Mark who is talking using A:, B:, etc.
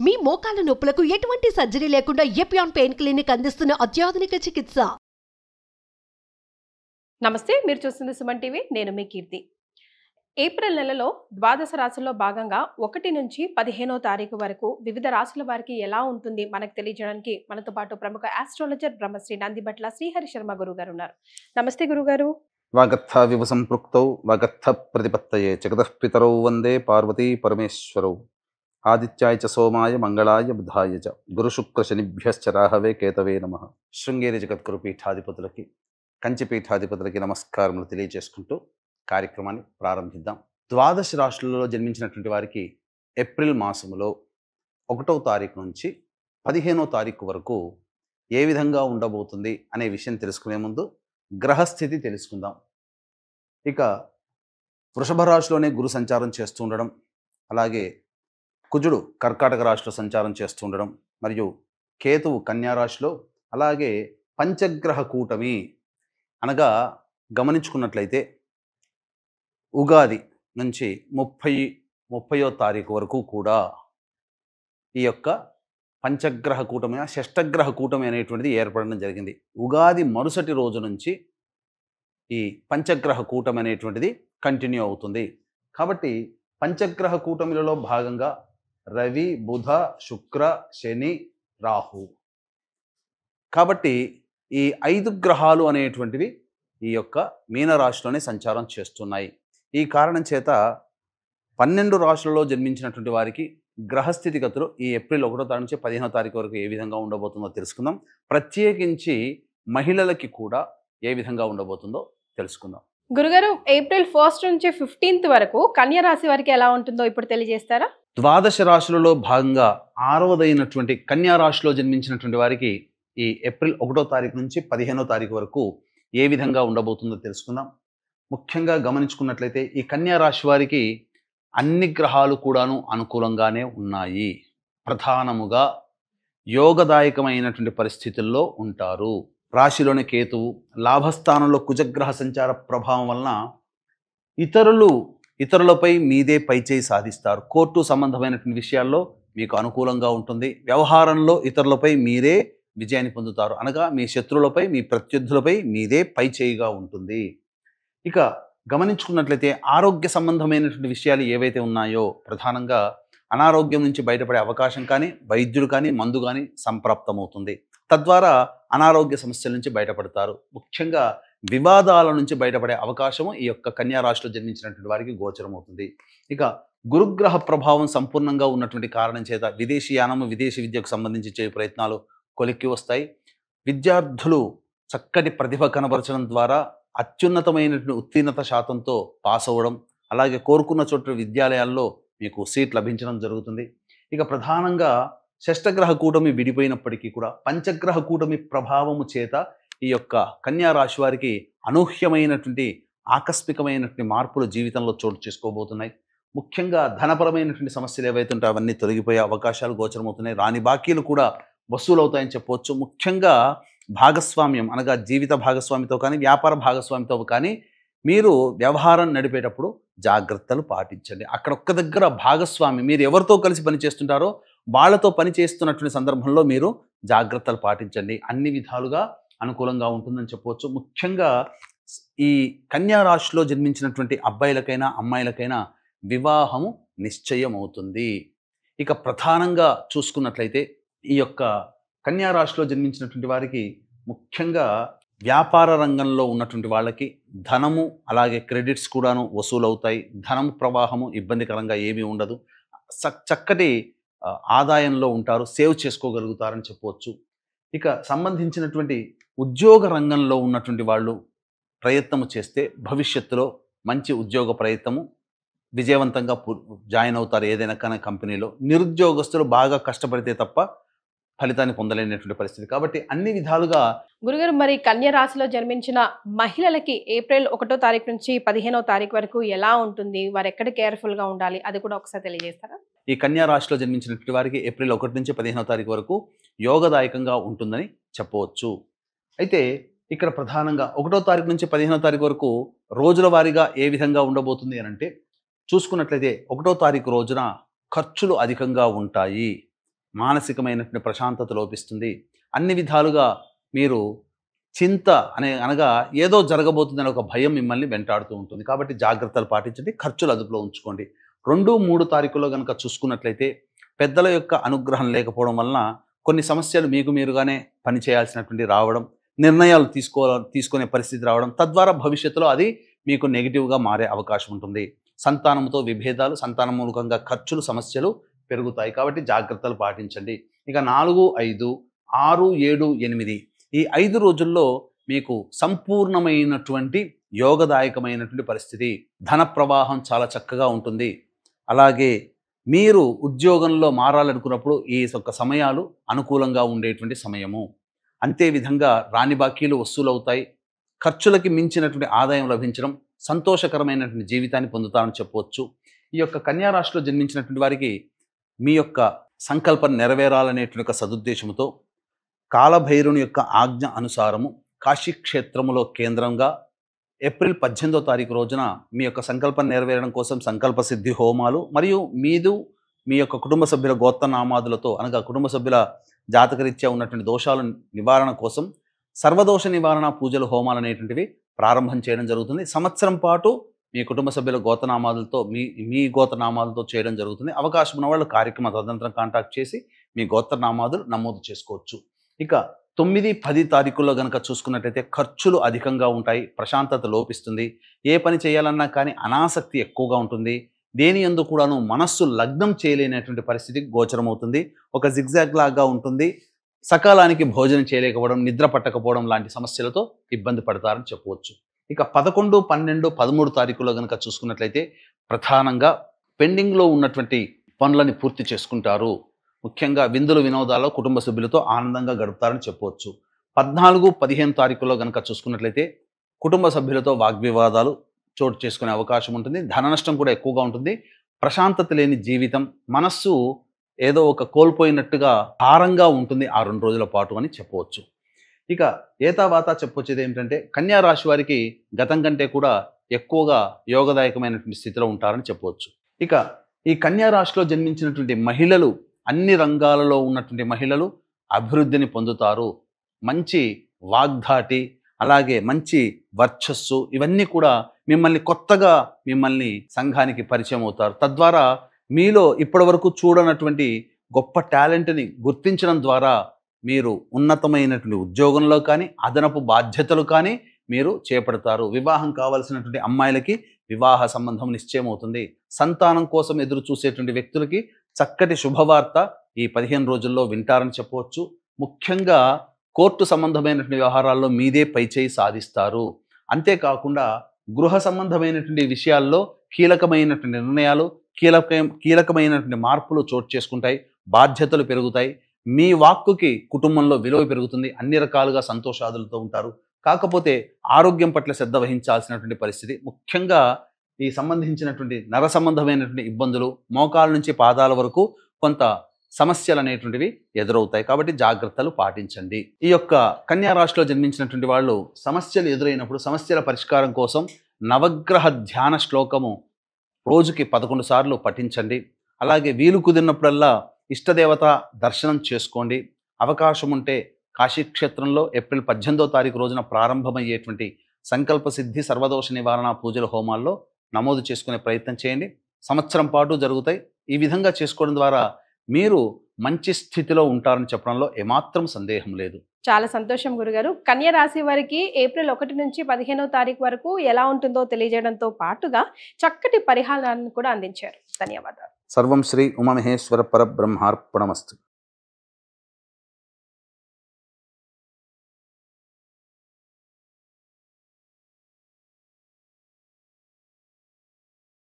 A: మీ మోకాల నొప్పులకు ఎటువంటి సర్జరీ లేకుండా ఎపియాన్ పెయిన్ క్లినిక్ అందిస్తున్న అత్యాధునిక చికిత్స.
B: నమస్తే, మీరు చూస్తుంది సుమన్ టీవీ. నేను మీ కీర్తి. ఏప్రిల్ నెలలో ద్వాదశ రాశుల్లో భాగంగా 1 నుంచి 15వ తారీఖు వరకు వివిధ రాశుల వారికి ఎలా ఉంటుంది మనకు తెలియజేయడానికి మనతో పాటు ప్రముఖ ఆస్ట్రాలజర్ బ్రహ్మశ్రీ నందిబట్ల శ్రీహరి శర్మ గురువు గారు ఉన్నారు. నమస్తే గురుగారు.
C: వాగర్థ వివ సంపృక్తౌ వాగర్థ ప్రతిపత్తయే జగతః పితరౌ వందే పార్వతీ పరమేశ్వరౌ ఆదిత్యాయ చ సోమాయ మంగళాయ బుధాయ చ గురు శుక్ర శనిభ్యశ్చ రాహవే కేతవే నమః. శృంగేరి జగద్గురు పీఠాధిపతులకి కంచి పీఠాధిపతులకి నమస్కారములు తెలియజేసుకుంటూ కార్యక్రమాన్ని ప్రారంభిద్దాం. ద్వాదశ రాశులలో జన్మించినటువంటి వారికి ఏప్రిల్ మాసములో 1వ తారీఖు నుంచి 15వ తారీఖు వరకు ఏ విధంగా ఉండబోతుంది అనే విషయం తెలుసుకునే ముందు గ్రహస్థితి తెలుసుకుందాం. ఇక వృషభ రాశిలోనే గురు సంచారం చేస్తూ ఉండడం, అలాగే కుజుడు కర్కాటక రాశిలో సంచారం చేస్తూ ఉండడం, మరియు కేతువు కన్యా రాశిలో, అలాగే పంచగ్రహ కూటమి అనగా గమనించుకున్నట్లయితే ఉగాది నుంచి 30వ తారీఖు వరకు కూడా ఈ యొక్క పంచగ్రహ కూటమి షష్టగ్రహ కూటమి అనేటువంటిది ఏర్పడడం జరిగింది. ఉగాది మరుసటి రోజు నుంచి ఈ పంచగ్రహ కూటమి అనేటువంటిది కంటిన్యూ అవుతుంది. కాబట్టి పంచగ్రహ కూటమిలలో భాగంగా రవి, బుధ, శుక్ర, శని, రాహు. కాబట్టి ఈ 5 గ్రహాలు అనేటువంటివి ఈ యొక్క మీనరాశిలోనే సంచారం చేస్తున్నాయి. ఈ కారణం చేత 12 రాశులలో జన్మించినటువంటి వారికి గ్రహస్థితిగతులు ఈ ఏప్రిల్ 1వ తారీఖు నుంచి 15వ తారీఖు వరకు ఏ విధంగా ఉండబోతుందో తెలుసుకుందాం. ప్రత్యేకించి మహిళలకి కూడా ఏ విధంగా ఉండబోతుందో తెలుసుకుందాం.
B: గురుగారు, ఏప్రిల్ 1 నుంచి 15th వరకు కన్యా రాశి వారికి ఎలా ఉంటుందో ఇప్పుడు తెలియజేస్తారా?
C: ద్వాదశ రాశులలో భాగంగా 6వదైనటువంటి కన్యా రాశిలో జన్మించినటువంటి వారికి ఈ ఏప్రిల్ 1వ తారీఖు నుంచి 15వ తారీఖు వరకు ఏ విధంగా ఉండబోతుందో తెలుసుకుందాం. ముఖ్యంగా గమనించుకున్నట్లయితే ఈ కన్యా రాశి వారికి అన్ని గ్రహాలు కూడాను అనుకూలంగానే ఉన్నాయి. ప్రధానముగా యోగదాయకమైనటువంటి పరిస్థితుల్లో ఉంటారు. రాశిలోని కేతువు, లాభస్థానంలో కుజగ్రహ సంచార ప్రభావం వలన ఇతరులపై మీదే పైచేయి సాధిస్తారు. కోర్టు సంబంధమైనటువంటి విషయాల్లో మీకు అనుకూలంగా ఉంటుంది. వ్యవహారంలో ఇతరులపై మీరే విజయాన్ని పొందుతారు. అనగా మీ శత్రువులపై, మీ ప్రత్యర్థులపై మీదే పైచేయిగా ఉంటుంది. ఇక గమనించుకున్నట్లయితే ఆరోగ్య సంబంధమైనటువంటి విషయాలు ఏవైతే ఉన్నాయో, ప్రధానంగా అనారోగ్యం నుంచి బయటపడే అవకాశం కానీ, వైద్యుడు కానీ, మందు కానీ సంప్రాప్తమవుతుంది. తద్వారా అనారోగ్య సమస్యల నుంచి బయటపడతారు. ముఖ్యంగా వివాదాల నుంచి బయటపడే అవకాశము ఈ యొక్క కన్యా రాశిలో జన్మించినటువంటి వారికి గోచరమవుతుంది. ఇక గురుగ్రహ ప్రభావం సంపూర్ణంగా ఉన్నటువంటి కారణం చేత విదేశీయానము, విదేశీ విద్యకు సంబంధించి చేయ ప్రయత్నాలు కొలిక్కి వస్తాయి. విద్యార్థులు చక్కటి ప్రతిభ కనబరచడం ద్వారా అత్యున్నతమైనటువంటి ఉత్తీర్ణత శాతంతో పాస్ అవ్వడం, అలాగే కోరుకున్న చోట్ల విద్యాలయాల్లో మీకు సీట్ లభించడం జరుగుతుంది. ఇక ప్రధానంగా షష్టగ్రహ కూటమి విడిపోయినప్పటికీ కూడా పంచగ్రహ కూటమి ప్రభావము చేత ఈ యొక్క కన్యా రాశి వారికి అనూహ్యమైనటువంటి ఆకస్మికమైనటువంటి మార్పులు జీవితంలో చోటు చేసుకోబోతున్నాయి. ముఖ్యంగా ధనపరమైనటువంటి సమస్యలు ఏవైతే ఉంటాయో అవన్నీ తొలగిపోయే అవకాశాలు గోచరమవుతున్నాయి. రాని బాకీలు కూడా వసూలవుతాయని చెప్పవచ్చు. ముఖ్యంగా భాగస్వామ్యం అనగా జీవిత భాగస్వామితో కానీ, వ్యాపార భాగస్వామితో కానీ మీరు వ్యవహారం నడిపేటప్పుడు జాగ్రత్తలు పాటించండి. అక్కడ ఒక్క దగ్గర భాగస్వామి మీరు ఎవరితో కలిసి పనిచేస్తుంటారో వాళ్ళతో పనిచేస్తున్నటువంటి సందర్భంలో మీరు జాగ్రత్తలు పాటించండి. అన్ని విధాలుగా అనుకూలంగా ఉంటుందని చెప్పవచ్చు. ముఖ్యంగా ఈ కన్యా రాశిలో జన్మించినటువంటి అబ్బాయిలకైనా అమ్మాయిలకైనా వివాహము నిశ్చయం అవుతుంది. ఇక ప్రధానంగా చూసుకున్నట్లయితే ఈ యొక్క కన్యా రాశిలో జన్మించినటువంటి వారికి ముఖ్యంగా వ్యాపార రంగంలో ఉన్నటువంటి వాళ్ళకి ధనము, అలాగే క్రెడిట్స్ కూడాను వసూలవుతాయి. ధనం ప్రవాహము ఇబ్బందికరంగా ఏమీ ఉండదు. చక్కటి ఆదాయంలో ఉంటారు, సేవ్ చేసుకోగలుగుతారని చెప్పవచ్చు. ఇక సంబంధించినటువంటి ఉద్యోగ రంగంలో ఉన్నటువంటి వాళ్ళు ప్రయత్నము చేస్తే భవిష్యత్తులో మంచి ఉద్యోగ ప్రయత్నము విజయవంతంగా జాయిన్ అవుతారు ఏదైనా కానీ కంపెనీలో. నిరుద్యోగస్తులు బాగా కష్టపడితే తప్ప ఫలితాన్ని పొందలేనటువంటి పరిస్థితి. కాబట్టి అన్ని విధాలుగా
B: గురుగారు, మరి కన్యా రాశిలో జన్మించిన మహిళలకి ఏప్రిల్ 1వ తారీఖు నుంచి 15వ తారీఖు వరకు ఎలా ఉంటుంది, వారు ఎక్కడ కేర్ఫుల్గా ఉండాలి, అది కూడా ఒకసారి తెలియజేస్తారా?
C: ఈ కన్యా రాశిలో జన్మించినటువంటి వారికి ఏప్రిల్ 1 నుంచి 15వ తారీఖు వరకు యోగదాయకంగా ఉంటుందని చెప్పవచ్చు. అయితే ఇక్కడ ప్రధానంగా 1వ తారీఖు నుంచి 15వ తారీఖు వరకు రోజుల వారీగా ఏ విధంగా ఉండబోతుంది అని అంటే, చూసుకున్నట్లయితే 1వ తారీఖు రోజున ఖర్చులు అధికంగా ఉంటాయి. మానసికమైనటువంటి ప్రశాంతత లోపిస్తుంది. అన్ని విధాలుగా మీరు చింత అనగా ఏదో జరగబోతుందనే ఒక భయం మిమ్మల్ని వెంటాడుతూ ఉంటుంది. కాబట్టి జాగ్రత్తలు పాటించండి, ఖర్చులు అదుపులో ఉంచుకోండి. 2, 3 తారీఖుల్లో కనుక చూసుకున్నట్లయితే పెద్దల యొక్క అనుగ్రహం లేకపోవడం వలన కొన్ని సమస్యలు మీకు మీరుగానే పనిచేయాల్సినటువంటి రావడం, నిర్ణయాలు తీసుకునే పరిస్థితి రావడం, తద్వారా భవిష్యత్తులో అది మీకు నెగిటివ్గా మారే అవకాశం ఉంటుంది. సంతానంతో విభేదాలు, సంతానం మూలకంగా ఖర్చులు, సమస్యలు పెరుగుతాయి. కాబట్టి జాగ్రత్తలు పాటించండి. ఇక 4, 5, 6, 7, 8 ఈ 5 రోజుల్లో మీకు సంపూర్ణమైనటువంటి యోగదాయకమైనటువంటి పరిస్థితి. ధన ప్రవాహం చాలా చక్కగా ఉంటుంది. అలాగే మీరు ఉద్యోగంలో మారాలనుకున్నప్పుడు ఈ యొక్క సమయాలు అనుకూలంగా ఉండేటువంటి సమయము. అంతేవిధంగా రాని బాకీలు వసూలవుతాయి. ఖర్చులకి మించినటువంటి ఆదాయం లభించడం, సంతోషకరమైనటువంటి జీవితాన్ని పొందుతారని చెప్పవచ్చు. ఈ యొక్క కన్యా రాశిలో జన్మించినటువంటి వారికి మీ యొక్క సంకల్పం నెరవేరాలనేటువంటి ఒక సదుద్దేశంతో కాలభైరుని యొక్క ఆజ్ఞ అనుసారము కాశీ క్షేత్రములో కేంద్రంగా ఏప్రిల్ 18వ తారీఖు రోజున మీ యొక్క సంకల్పం నెరవేరడం కోసం సంకల్ప సిద్ధి హోమాలు మరియు మీ యొక్క కుటుంబ సభ్యుల గోత్రనామాదులతో అనగా కుటుంబ సభ్యుల జాతకరీత్యా ఉన్నటువంటి దోషాల నివారణ కోసం సర్వదోష నివారణ పూజలు, హోమాలు అనేటువంటివి ప్రారంభం చేయడం జరుగుతుంది. సంవత్సరం పాటు మీ కుటుంబ సభ్యుల గోత్రనామాలతో మీ గోత్రనామాలతో చేయడం జరుగుతుంది. అవకాశం ఉన్న వాళ్ళు కార్యక్రమ తదనంతరం కాంటాక్ట్ చేసి మీ గోత్రనామాదులు నమోదు చేసుకోవచ్చు. ఇక 9, 10 తారీఖుల్లో కనుక చూసుకున్నట్లయితే ఖర్చులు అధికంగా ఉంటాయి, ప్రశాంతత లోపిస్తుంది. ఏ పని చేయాలన్నా కానీ అనాసక్తి ఎక్కువగా ఉంటుంది. దేని యందు కూడాను మనస్సు లగ్నం చేయలేనటువంటి పరిస్థితి గోచరమవుతుంది. ఒక జిగ్జాగ్ లాగా ఉంటుంది. సకాలానికి భోజనం చేయలేకపోవడం, నిద్ర పట్టకపోవడం లాంటి సమస్యలతో ఇబ్బంది పడతారని చెప్పవచ్చు. ఇక 11, 12, 13 తారీఖుల్లో కనుక చూసుకున్నట్లయితే ప్రధానంగా పెండింగ్లో ఉన్నటువంటి పనులని పూర్తి చేసుకుంటారు. ముఖ్యంగా విందులు వినోదాల్లో కుటుంబ సభ్యులతో ఆనందంగా గడుపుతారని చెప్పవచ్చు. 14, 15 తారీఖుల్లో కనుక చూసుకున్నట్లయితే కుటుంబ సభ్యులతో వాగ్వివాదాలు చోటు చేసుకునే అవకాశం ఉంటుంది. ధన నష్టం కూడా ఎక్కువగా ఉంటుంది. ప్రశాంతత లేని జీవితం, మనస్సు ఏదో ఒక కోల్పోయినట్టుగా భారంగా ఉంటుంది ఆ 2 రోజుల పాటు అని చెప్పవచ్చు. ఇక ఏతావాత చెప్పొచ్చేది ఏమిటంటే కన్యా రాశి వారికి గతం కంటే కూడా ఎక్కువగా యోగదాయకమైనటువంటి స్థితిలో ఉంటారని చెప్పవచ్చు. ఇక ఈ కన్యా రాశిలో జన్మించినటువంటి మహిళలు, అన్ని రంగాలలో ఉన్నటువంటి మహిళలు అభివృద్ధిని పొందుతారు. మంచి వాగ్ధాటి, అలాగే మంచి వర్చస్సు, ఇవన్నీ కూడా కొత్తగా మిమ్మల్ని సంఘానికి పరిచయం అవుతారు. తద్వారా మీలో ఇప్పటివరకు చూడనటువంటి గొప్ప టాలెంట్ని గుర్తించడం ద్వారా మీరు ఉన్నతమైనటువంటి ఉద్యోగంలో కానీ అదనపు బాధ్యతలు కానీ మీరు చేపడతారు. వివాహం కావాల్సినటువంటి అమ్మాయిలకి వివాహ సంబంధం నిశ్చయం అవుతుంది. సంతానం కోసం ఎదురు చూసేటువంటి వ్యక్తులకి చక్కటి శుభవార్త ఈ 15 రోజుల్లో వింటారని చెప్పవచ్చు. ముఖ్యంగా కోర్టు సంబంధమైనటువంటి వ్యవహారాల్లో మీదే పైచేయి సాధిస్తారు. అంతేకాకుండా గృహ సంబంధమైనటువంటి విషయాల్లో కీలకమైనటువంటి నిర్ణయాలు, కీలకమైనటువంటి మార్పులు చోటు చేసుకుంటాయి. బాధ్యతలు పెరుగుతాయి. మీ వాక్కుకి కుటుంబంలో విలువ పెరుగుతుంది. అన్ని రకాలుగా సంతోషాదులతో ఉంటారు. కాకపోతే ఆరోగ్యం పట్ల శ్రద్ధ వహించాల్సినటువంటి పరిస్థితి. ముఖ్యంగా ఈ సంబంధించినటువంటి నర సంబంధమైనటువంటి ఇబ్బందులు, మోకాల నుంచి పాదాల వరకు కొంత సమస్యలు అనేటువంటివి ఎదురవుతాయి. కాబట్టి జాగ్రత్తలు పాటించండి. ఈ యొక్క కన్యా రాశిలో జన్మించినటువంటి వాళ్ళు సమస్యలు ఎదురైనప్పుడు సమస్యల పరిష్కారం కోసం నవగ్రహ ధ్యాన శ్లోకము రోజుకి 11 సార్లు పఠించండి. అలాగే వీలు కుదిరినప్పుడల్లా ఇష్టదేవత దర్శనం చేసుకోండి. అవకాశం ఉంటే కాశీక్షేత్రంలో ఏప్రిల్ 18వ తారీఖు రోజున ప్రారంభమయ్యేటువంటి సంకల్ప సిద్ధి, సర్వదోష నివారణ పూజల హోమాల్లో నమోదు చేసుకునే ప్రయత్నం చేయండి. సంవత్సరం పాటు జరుగుతాయి. ఈ విధంగా చేసుకోవడం ద్వారా మీరు మంచి స్థితిలో ఉంటారని చెప్పడంలో ఏమాత్రం సందేహం లేదు.
B: చాలా సంతోషం గురుగారు. కన్యా రాశి వారికి ఏప్రిల్ 1 నుంచి 15వ తారీఖు వరకు ఎలా ఉంటుందో తెలియజేయడంతో పాటుగా చక్కటి పరిహారాన్ని కూడా అందించారు. ధన్యవాదాలు.
C: సర్వం శ్రీ ఉమామహేశ్వర పరబ్రహ్మార్పణమస్తు.